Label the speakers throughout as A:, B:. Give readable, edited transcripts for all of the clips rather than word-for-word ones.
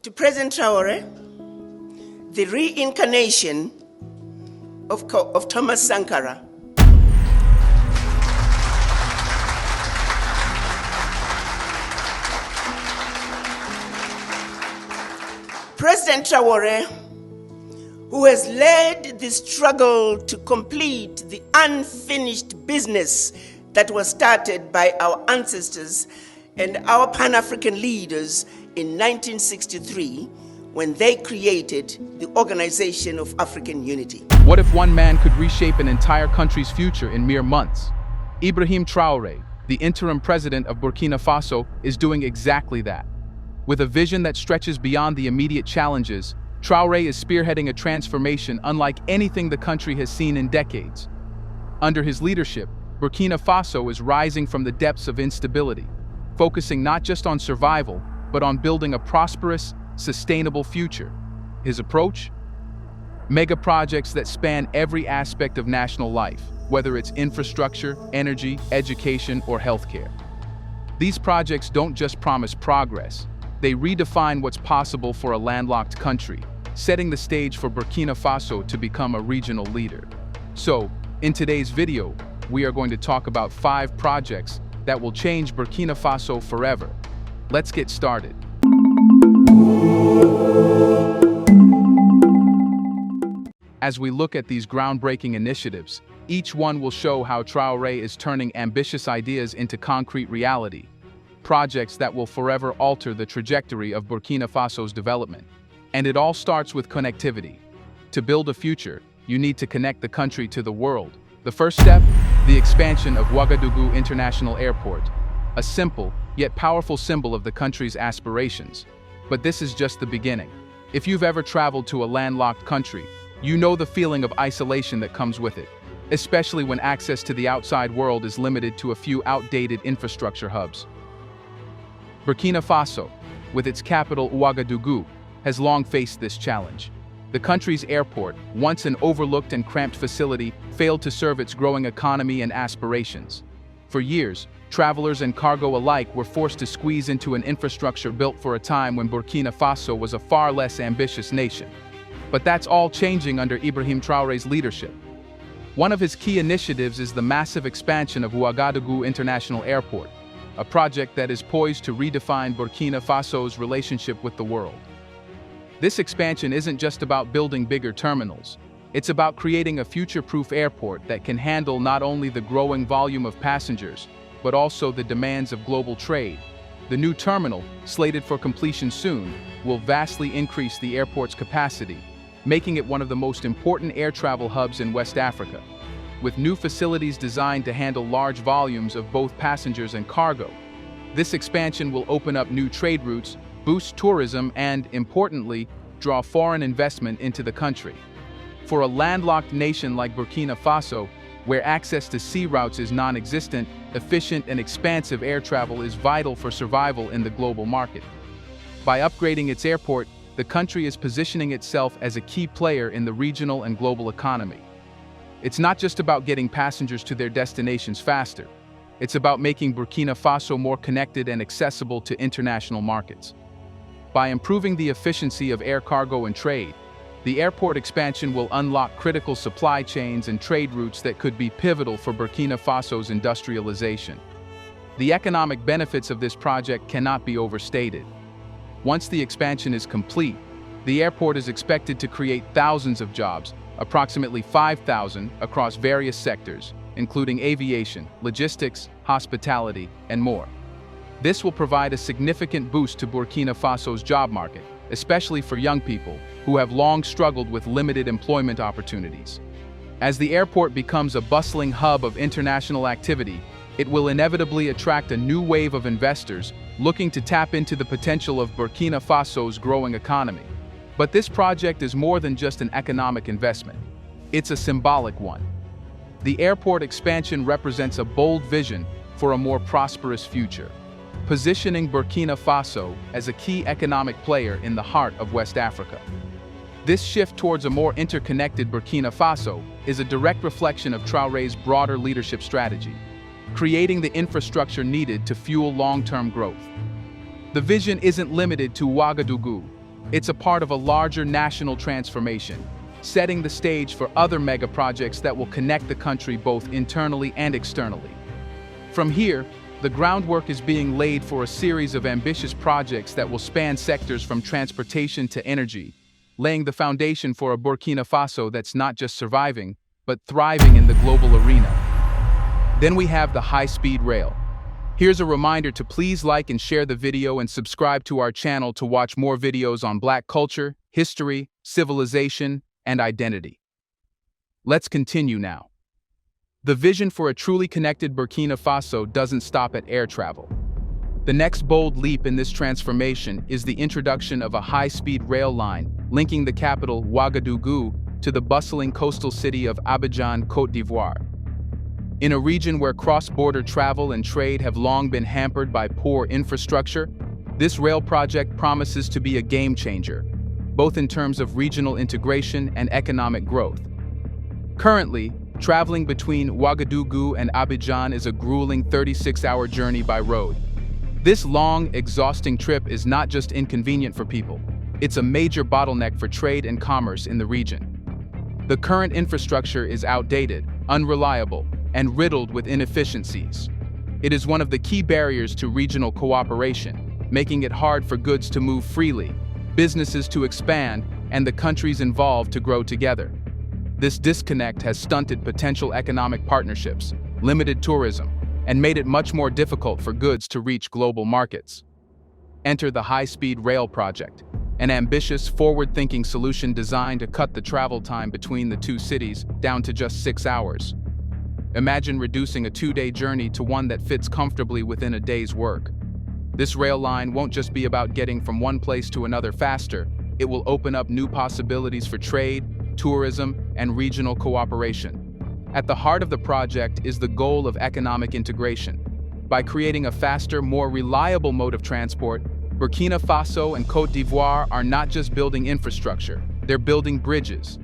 A: To President Traore, the reincarnation of Thomas Sankara, President Traore, who has led the struggle to complete the unfinished business that was started by our ancestors and our Pan-African leaders in 1963 when they created the Organization of African Unity.
B: What if one man could reshape an entire country's future in mere months? Ibrahim Traoré, the interim president of Burkina Faso, is doing exactly that. With a vision that stretches beyond the immediate challenges, Traoré is spearheading a transformation unlike anything the country has seen in decades. Under his leadership, Burkina Faso is rising from the depths of instability, focusing not just on survival, but on building a prosperous, sustainable future. His approach? Mega projects that span every aspect of national life, whether it's infrastructure, energy, education, or healthcare. These projects don't just promise progress, they redefine what's possible for a landlocked country, setting the stage for Burkina Faso to become a regional leader. So, in today's video, we are going to talk about 5 projects that will change Burkina Faso forever. Let's get started. As we look at these groundbreaking initiatives, each one will show how Traoré is turning ambitious ideas into concrete reality. Projects that will forever alter the trajectory of Burkina Faso's development. And it all starts with connectivity. To build a future, you need to connect the country to the world. The first step, the expansion of Ouagadougou International Airport, a simple yet powerful symbol of the country's aspirations. But this is just the beginning. If you've ever traveled to a landlocked country, you know the feeling of isolation that comes with it, especially when access to the outside world is limited to a few outdated infrastructure hubs. Burkina Faso, with its capital Ouagadougou, has long faced this challenge. The country's airport, once an overlooked and cramped facility, failed to serve its growing economy and aspirations. For years, travelers and cargo alike were forced to squeeze into an infrastructure built for a time when Burkina Faso was a far less ambitious nation. But that's all changing under Ibrahim Traoré's leadership. One of his key initiatives is the massive expansion of Ouagadougou International Airport, a project that is poised to redefine Burkina Faso's relationship with the world. This expansion isn't just about building bigger terminals. It's about creating a future-proof airport that can handle not only the growing volume of passengers, but also the demands of global trade. The new terminal, slated for completion soon, will vastly increase the airport's capacity, making it one of the most important air travel hubs in West Africa. With new facilities designed to handle large volumes of both passengers and cargo, this expansion will open up new trade routes, boost tourism, and, importantly, draw foreign investment into the country. For a landlocked nation like Burkina Faso, where access to sea routes is non-existent, efficient and expansive air travel is vital for survival in the global market. By upgrading its airport, the country is positioning itself as a key player in the regional and global economy. It's not just about getting passengers to their destinations faster. It's about making Burkina Faso more connected and accessible to international markets. By improving the efficiency of air cargo and trade, the airport expansion will unlock critical supply chains and trade routes that could be pivotal for Burkina Faso's industrialization. The economic benefits of this project cannot be overstated. Once the expansion is complete, the airport is expected to create thousands of jobs, approximately 5,000 across various sectors, including aviation, logistics, hospitality, and more. This will provide a significant boost to Burkina Faso's job market, especially for young people who have long struggled with limited employment opportunities. As the airport becomes a bustling hub of international activity, it will inevitably attract a new wave of investors looking to tap into the potential of Burkina Faso's growing economy. But this project is more than just an economic investment. It's a symbolic one. The airport expansion represents a bold vision for a more prosperous future, positioning Burkina Faso as a key economic player in the heart of West Africa. This shift towards a more interconnected Burkina Faso is a direct reflection of Traoré's broader leadership strategy, creating the infrastructure needed to fuel long-term growth. The vision isn't limited to Ouagadougou. It's a part of a larger national transformation, setting the stage for other mega projects that will connect the country both internally and externally. From here, the groundwork is being laid for a series of ambitious projects that will span sectors from transportation to energy, laying the foundation for a Burkina Faso that's not just surviving, but thriving in the global arena. Then we have the high-speed rail. Here's a reminder to please like and share the video and subscribe to our channel to watch more videos on Black culture, history, civilization, and identity. Let's continue now. The vision for a truly connected Burkina Faso doesn't stop at air travel. The next bold leap in this transformation is the introduction of a high-speed rail line linking the capital, Ouagadougou, to the bustling coastal city of Abidjan, Côte d'Ivoire. In a region where cross-border travel and trade have long been hampered by poor infrastructure, this rail project promises to be a game-changer, both in terms of regional integration and economic growth. Currently, traveling between Ouagadougou and Abidjan is a grueling 36-hour journey by road. This long, exhausting trip is not just inconvenient for people, it's a major bottleneck for trade and commerce in the region. The current infrastructure is outdated, unreliable, and riddled with inefficiencies. It is one of the key barriers to regional cooperation, making it hard for goods to move freely, businesses to expand, and the countries involved to grow together. This disconnect has stunted potential economic partnerships, limited tourism, and made it much more difficult for goods to reach global markets. Enter the high-speed rail project, an ambitious, forward-thinking solution designed to cut the travel time between the two cities down to just 6 hours. Imagine reducing a 2-day journey to one that fits comfortably within a day's work. This rail line won't just be about getting from one place to another faster, it will open up new possibilities for trade, tourism, and regional cooperation. At the heart of the project is the goal of economic integration. By creating a faster, more reliable mode of transport, Burkina Faso and Côte d'Ivoire are not just building infrastructure, they're building bridges.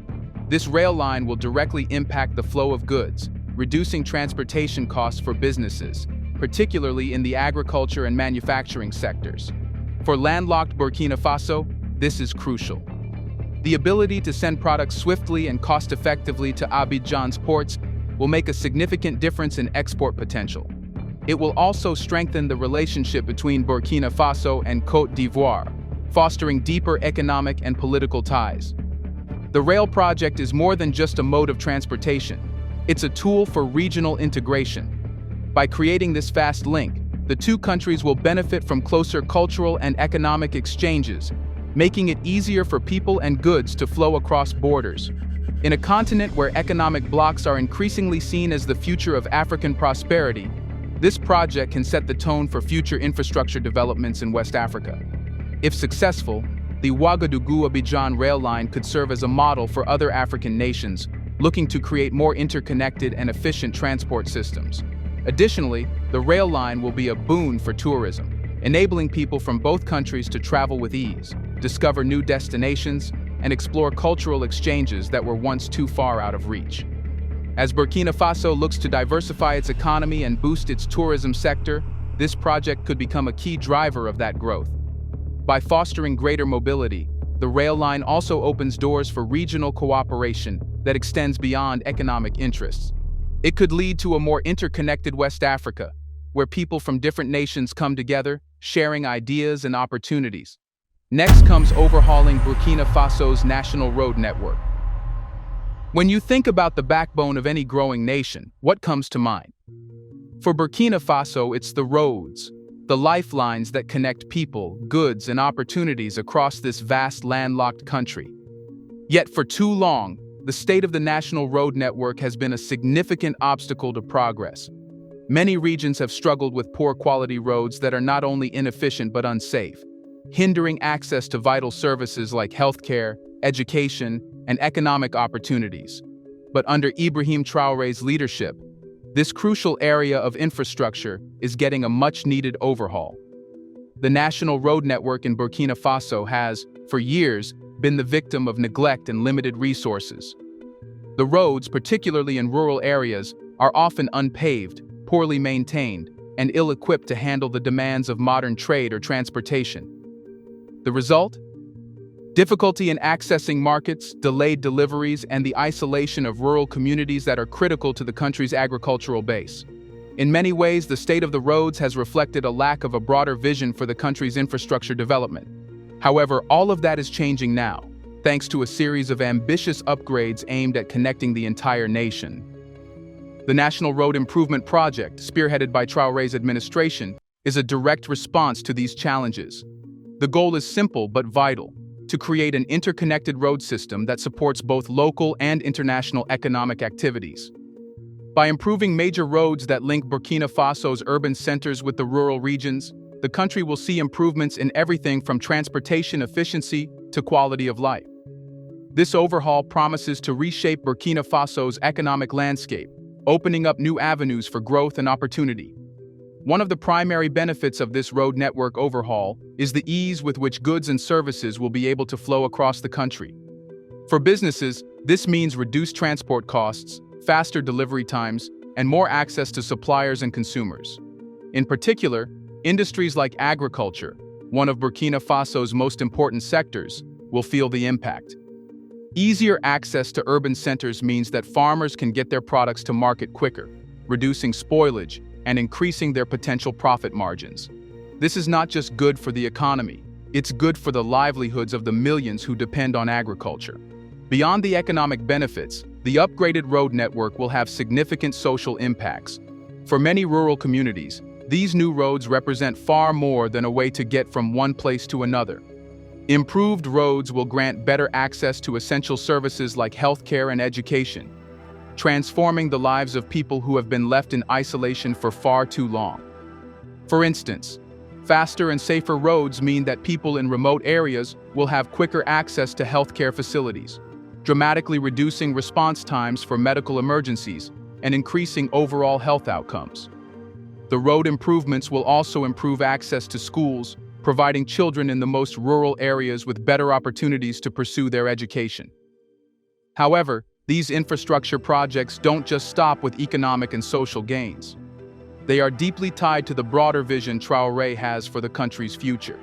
B: This rail line will directly impact the flow of goods, reducing transportation costs for businesses, particularly in the agriculture and manufacturing sectors. For landlocked Burkina Faso, this is crucial. The ability to send products swiftly and cost-effectively to Abidjan's ports will make a significant difference in export potential. It will also strengthen the relationship between Burkina Faso and Côte d'Ivoire, fostering deeper economic and political ties. The rail project is more than just a mode of transportation. It's a tool for regional integration. By creating this fast link, the two countries will benefit from closer cultural and economic exchanges, making it easier for people and goods to flow across borders. In a continent where economic blocs are increasingly seen as the future of African prosperity, this project can set the tone for future infrastructure developments in West Africa. If successful, the Ouagadougou-Abidjan rail line could serve as a model for other African nations looking to create more interconnected and efficient transport systems. Additionally, the rail line will be a boon for tourism, enabling people from both countries to travel with ease, discover new destinations, and explore cultural exchanges that were once too far out of reach. As Burkina Faso looks to diversify its economy and boost its tourism sector, this project could become a key driver of that growth. By fostering greater mobility, the rail line also opens doors for regional cooperation that extends beyond economic interests. It could lead to a more interconnected West Africa, where people from different nations come together, sharing ideas and opportunities. Next comes overhauling Burkina Faso's national road network. When you think about the backbone of any growing nation, what comes to mind? For Burkina Faso, it's the roads, the lifelines that connect people, goods, and opportunities across this vast landlocked country. Yet for too long, the state of the national road network has been a significant obstacle to progress. Many regions have struggled with poor quality roads that are not only inefficient but unsafe, hindering access to vital services like healthcare, education, and economic opportunities. But under Ibrahim Traoré's leadership, this crucial area of infrastructure is getting a much-needed overhaul. The national road network in Burkina Faso has, for years, been the victim of neglect and limited resources. The roads, particularly in rural areas, are often unpaved, poorly maintained, and ill-equipped to handle the demands of modern trade or transportation. The result? Difficulty in accessing markets, delayed deliveries, and the isolation of rural communities that are critical to the country's agricultural base. In many ways, the state of the roads has reflected a lack of a broader vision for the country's infrastructure development. However, all of that is changing now, thanks to a series of ambitious upgrades aimed at connecting the entire nation. The National Road Improvement Project, spearheaded by Traoré's administration, is a direct response to these challenges. The goal is simple but vital: to create an interconnected road system that supports both local and international economic activities. By improving major roads that link Burkina Faso's urban centers with the rural regions, the country will see improvements in everything from transportation efficiency to quality of life. This overhaul promises to reshape Burkina Faso's economic landscape, opening up new avenues for growth and opportunity. One of the primary benefits of this road network overhaul is the ease with which goods and services will be able to flow across the country. For businesses, this means reduced transport costs, faster delivery times, and more access to suppliers and consumers. In particular, industries like agriculture, one of Burkina Faso's most important sectors, will feel the impact. Easier access to urban centers means that farmers can get their products to market quicker, reducing spoilage and increasing their potential profit margins. This is not just good for the economy, it's good for the livelihoods of the millions who depend on agriculture. Beyond the economic benefits, the upgraded road network will have significant social impacts. For many rural communities, these new roads represent far more than a way to get from one place to another. Improved roads will grant better access to essential services like healthcare and education, transforming the lives of people who have been left in isolation for far too long. For instance, faster and safer roads mean that people in remote areas will have quicker access to healthcare facilities, dramatically reducing response times for medical emergencies and increasing overall health outcomes. The road improvements will also improve access to schools, providing children in the most rural areas with better opportunities to pursue their education. However, these infrastructure projects don't just stop with economic and social gains. They are deeply tied to the broader vision Traoré has for the country's future.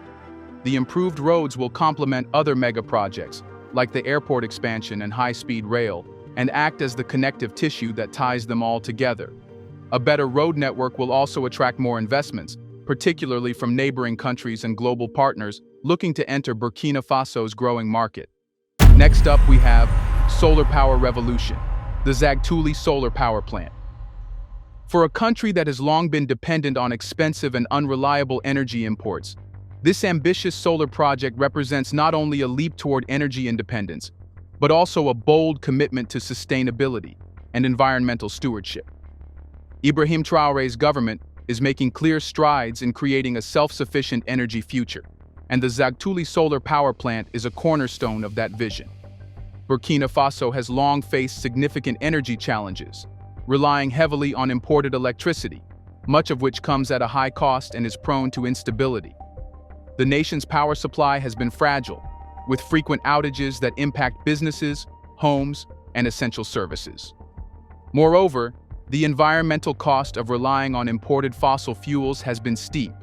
B: The improved roads will complement other mega projects, like the airport expansion and high-speed rail, and act as the connective tissue that ties them all together. A better road network will also attract more investments, particularly from neighboring countries and global partners looking to enter Burkina Faso's growing market. Next up, we have solar power revolution, the Zagtouli solar power plant. For a country that has long been dependent on expensive and unreliable energy imports, this ambitious solar project represents not only a leap toward energy independence, but also a bold commitment to sustainability and environmental stewardship. Ibrahim Traoré's government is making clear strides in creating a self-sufficient energy future, and the Zagtouli solar power plant is a cornerstone of that vision. Burkina Faso has long faced significant energy challenges, relying heavily on imported electricity, much of which comes at a high cost and is prone to instability. The nation's power supply has been fragile, with frequent outages that impact businesses, homes, and essential services. Moreover, the environmental cost of relying on imported fossil fuels has been steep.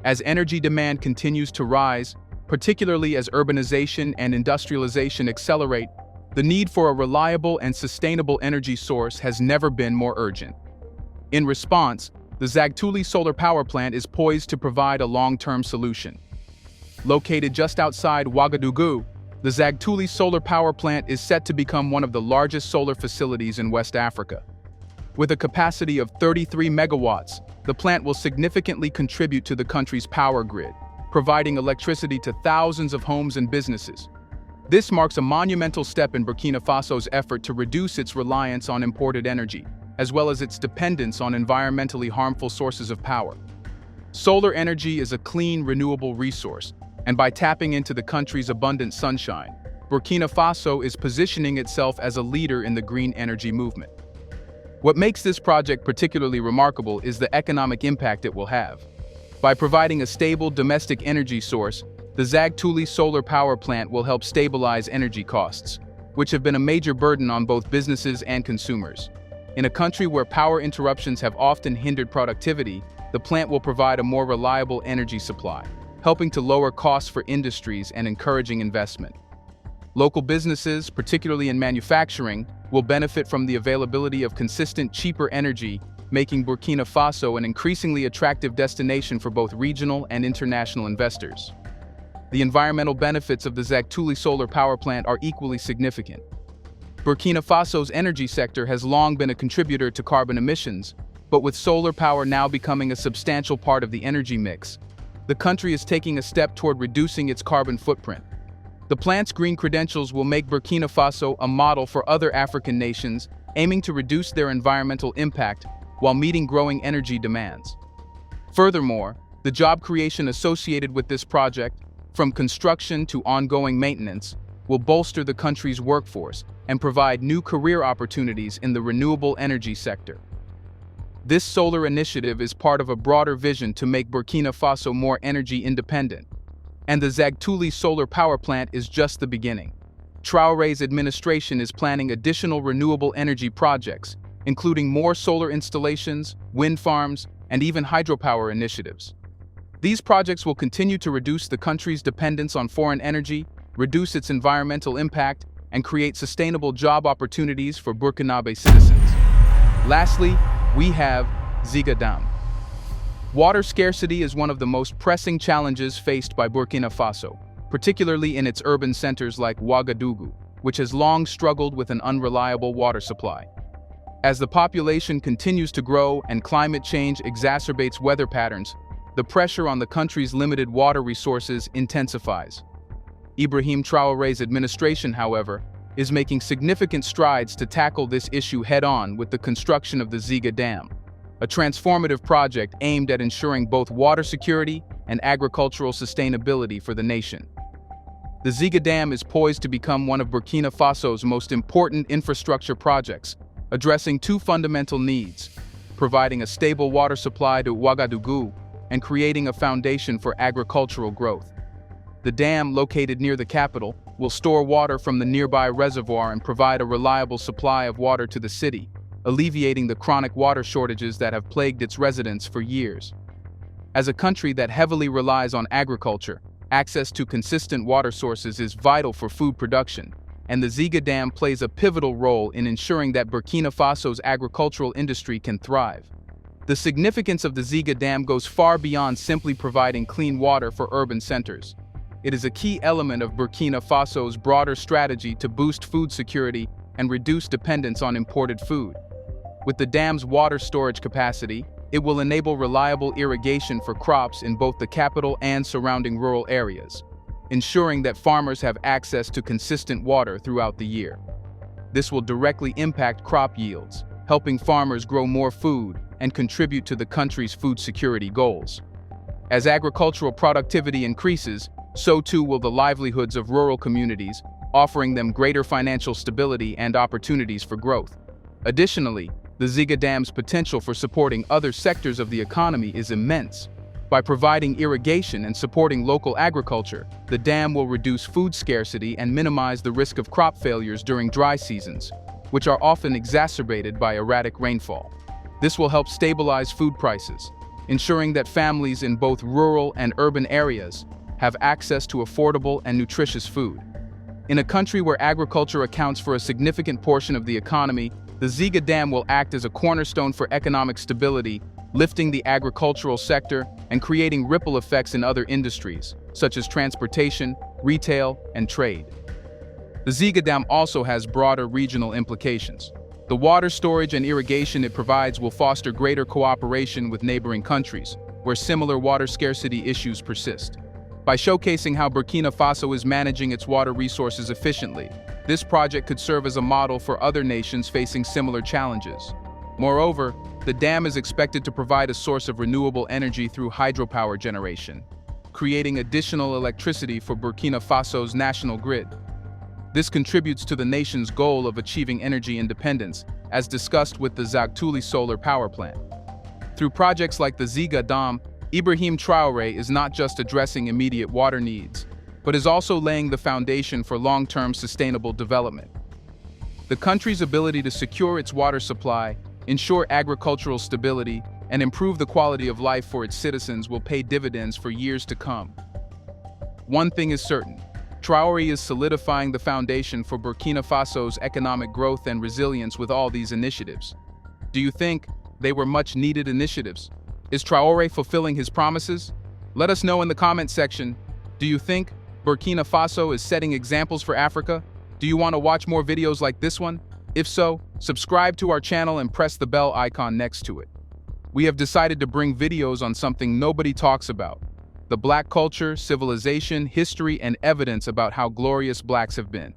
B: As energy demand continues to rise, particularly as urbanization and industrialization accelerate, the need for a reliable and sustainable energy source has never been more urgent. In response, the Zagtouli solar power plant is poised to provide a long-term solution. Located just outside Ouagadougou, the Zagtouli solar power plant is set to become one of the largest solar facilities in West Africa. With a capacity of 33 megawatts, the plant will significantly contribute to the country's power grid, providing electricity to thousands of homes and businesses. This marks a monumental step in Burkina Faso's effort to reduce its reliance on imported energy, as well as its dependence on environmentally harmful sources of power. Solar energy is a clean, renewable resource, and by tapping into the country's abundant sunshine, Burkina Faso is positioning itself as a leader in the green energy movement. What makes this project particularly remarkable is the economic impact it will have. By providing a stable domestic energy source, the Zagtouli solar power plant will help stabilize energy costs, which have been a major burden on both businesses and consumers. In a country where power interruptions have often hindered productivity, the plant will provide a more reliable energy supply, helping to lower costs for industries and encouraging investment. Local businesses, particularly in manufacturing, will benefit from the availability of consistent, cheaper energy, making Burkina Faso an increasingly attractive destination for both regional and international investors. The environmental benefits of the Zagtouli solar power plant are equally significant. Burkina Faso's energy sector has long been a contributor to carbon emissions, but with solar power now becoming a substantial part of the energy mix, the country is taking a step toward reducing its carbon footprint. The plant's green credentials will make Burkina Faso a model for other African nations aiming to reduce their environmental impact while meeting growing energy demands. Furthermore, the job creation associated with this project, from construction to ongoing maintenance, will bolster the country's workforce and provide new career opportunities in the renewable energy sector. This solar initiative is part of a broader vision to make Burkina Faso more energy independent. And the Zagtouli solar power plant is just the beginning. Traore's administration is planning additional renewable energy projects, including more solar installations, wind farms, and even hydropower initiatives. These projects will continue to reduce the country's dependence on foreign energy, reduce its environmental impact, and create sustainable job opportunities for Burkinabe citizens. Lastly, we have Ziga Dam. Water scarcity is one of the most pressing challenges faced by Burkina Faso, particularly in its urban centers like Ouagadougou, which has long struggled with an unreliable water supply. As the population continues to grow and climate change exacerbates weather patterns, the pressure on the country's limited water resources intensifies. Ibrahim Traoré's administration, however, is making significant strides to tackle this issue head-on with the construction of the Ziga Dam, a transformative project aimed at ensuring both water security and agricultural sustainability for the nation. The Ziga Dam is poised to become one of Burkina Faso's most important infrastructure projects, addressing two fundamental needs: providing a stable water supply to Ouagadougou and creating a foundation for agricultural growth. The dam, located near the capital, will store water from the nearby reservoir and provide a reliable supply of water to the city, alleviating the chronic water shortages that have plagued its residents for years. As a country that heavily relies on agriculture, access to consistent water sources is vital for food production, and the Ziga Dam plays a pivotal role in ensuring that Burkina Faso's agricultural industry can thrive. The significance of the Ziga Dam goes far beyond simply providing clean water for urban centers. It is a key element of Burkina Faso's broader strategy to boost food security and reduce dependence on imported food. With the dam's water storage capacity, it will enable reliable irrigation for crops in both the capital and surrounding rural areas, ensuring that farmers have access to consistent water throughout the year. This will directly impact crop yields, helping farmers grow more food and contribute to the country's food security goals. As agricultural productivity increases, so too will the livelihoods of rural communities, offering them greater financial stability and opportunities for growth. Additionally, the Ziga Dam's potential for supporting other sectors of the economy is immense. By providing irrigation and supporting local agriculture, the dam will reduce food scarcity and minimize the risk of crop failures during dry seasons, which are often exacerbated by erratic rainfall. This will help stabilize food prices, ensuring that families in both rural and urban areas have access to affordable and nutritious food. In a country where agriculture accounts for a significant portion of the economy, the Ziga Dam will act as a cornerstone for economic stability, lifting the agricultural sector and creating ripple effects in other industries, such as transportation, retail, and trade. The Ziga Dam also has broader regional implications. The water storage and irrigation it provides will foster greater cooperation with neighboring countries, where similar water scarcity issues persist. By showcasing how Burkina Faso is managing its water resources efficiently, this project could serve as a model for other nations facing similar challenges. Moreover, the dam is expected to provide a source of renewable energy through hydropower generation, creating additional electricity for Burkina Faso's national grid. This contributes to the nation's goal of achieving energy independence, as discussed with the Zagtouli solar power plant. Through projects like the Ziga Dam, Ibrahim Traoré is not just addressing immediate water needs, but is also laying the foundation for long-term sustainable development. The country's ability to secure its water supply, ensure agricultural stability, and improve the quality of life for its citizens will pay dividends for years to come. One thing is certain, Traore is solidifying the foundation for Burkina Faso's economic growth and resilience with all these initiatives. Do you think they were much-needed initiatives? Is Traore fulfilling his promises? Let us know in the comment section. Do you think Burkina Faso is setting examples for Africa? Do you want to watch more videos like this one? If so, subscribe to our channel and press the bell icon next to it. We have decided to bring videos on something nobody talks about: the Black culture, civilization, history, and evidence about how glorious Blacks have been.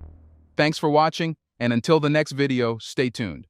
B: Thanks for watching, and until the next video, stay tuned.